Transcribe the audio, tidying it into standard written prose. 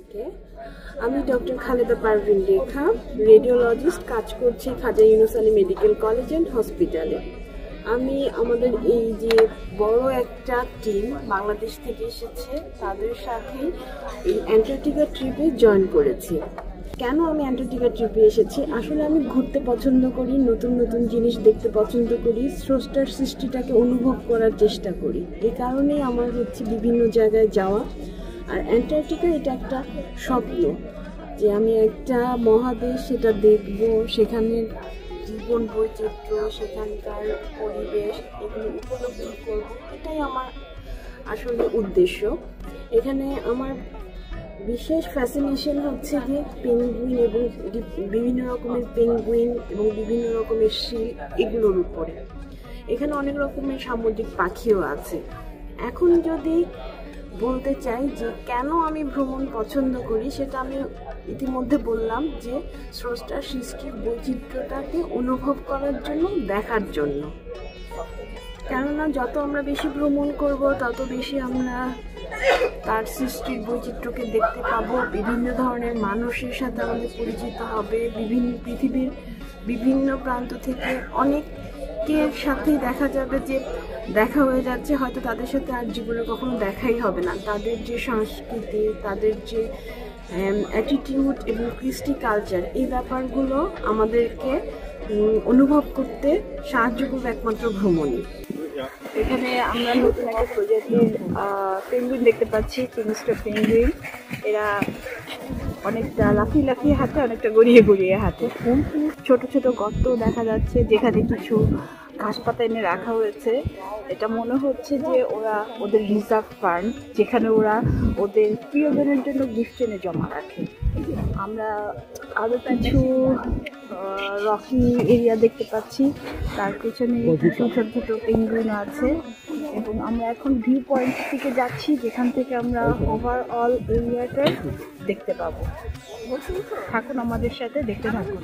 থেকে। আমি doctor Khaleda Parvin Rekha, radiologist, কাজ করছি Khaja Yunus Ali medical college and হসপিটালে। আমি আমাদের এই যে বড় একটা টিম বাংলাদেশ থেকে এসেছে তাদের সাথে এই অ্যান্টার্কটিকা ট্রিপে জয়েন করেছি। কেন আমি অ্যান্টার্কটিকা ট্রিপে এসেছি? আসলে আমি ঘুরতে পছন্দ করি, নতুন নতুন জিনিস দেখতে পছন্দ করি, স্রষ্টার সৃষ্টিটাকে অনুভব করার চেষ্টা করি। এই কারণেই আমার বিভিন্ন জায়গায় যাওয়া। আর অ্যান্টার্কটিকা এটা একটা স্বপ্ন যে আমি একটা মহাদেশ সেটা দেখব, সেখানের জীবন বৈচিত্র্য, সেখানকার পরিবেশ এগুলো উপলব্ধি করব, এটাই আমার আসলে উদ্দেশ্য। এখানে আমার বিশেষ ফ্যাসিনেশন হচ্ছে যে পেঙ্গুইন এবং বিভিন্ন রকমের পেঙ্গুইন এবং বিভিন্ন রকমের শিল এগুলোর উপরে। এখানে অনেক রকমের সামুদ্রিক পাখিও আছে। এখন যদি বলতে চাই যে কেন আমি ভ্রমণ পছন্দ করি, সেটা আমি ইতিমধ্যে বললাম যে স্রষ্টার সৃষ্টির বৈচিত্র্যটাকে অনুভব করার জন্য, দেখার জন্য। কেননা যত আমরা বেশি ভ্রমণ করব তত বেশি আমরা তার সৃষ্টির বৈচিত্র্যকে দেখতে পাবো, বিভিন্ন ধরনের মানুষের সাথে আমাদের পরিচিত হবে, পৃথিবীর বিভিন্ন প্রান্ত থেকে অনেকের সাথেই দেখা যাবে যে দেখা হয়ে যাচ্ছে, হয়তো তাদের সাথে আর জীবনে কখনো দেখাই হবে না। তাদের যে সংস্কৃতি, তাদের যে অ্যাটিটিউড এবং কৃষ্টি কালচার, এই ব্যাপারগুলো আমাদেরকে অনুভব করতে সাহায্য করবে একমাত্র ভ্রমণই। এখানে আমরা নতুন একটা প্রজাতির পেঙ্গুইন দেখতে পাচ্ছি, কিংস্টার পেঙ্গুইন। এরা অনেকটা লাফিয়ে লাফিয়ে হাঁটে, অনেকটা গড়িয়ে গড়িয়ে হাঁটে। ছোট ছোট গর্ত দেখা যাচ্ছে যেখানে কিছু ঘাস পাতা এনে রাখা হয়েছে। এটা মনে হচ্ছে যে ওরা ওদের রিজার্ভ ফান্ড, যেখানে ওরা ওদের প্রিয়জনের জন্য গিফট এনে জমা রাখে। আমরা আরও কিছু রকি এরিয়া দেখতে পাচ্ছি, তার পিছনে কিছু ছোট ছোট পেঙ্গুইন আছে এবং আমরা এখন ভিউ পয়েন্ট থেকে যাচ্ছি, যেখান থেকে আমরা ওভারঅল এরিয়াটা দেখতে পাবো। থাকুন আমাদের সাথে, দেখতে থাকুন।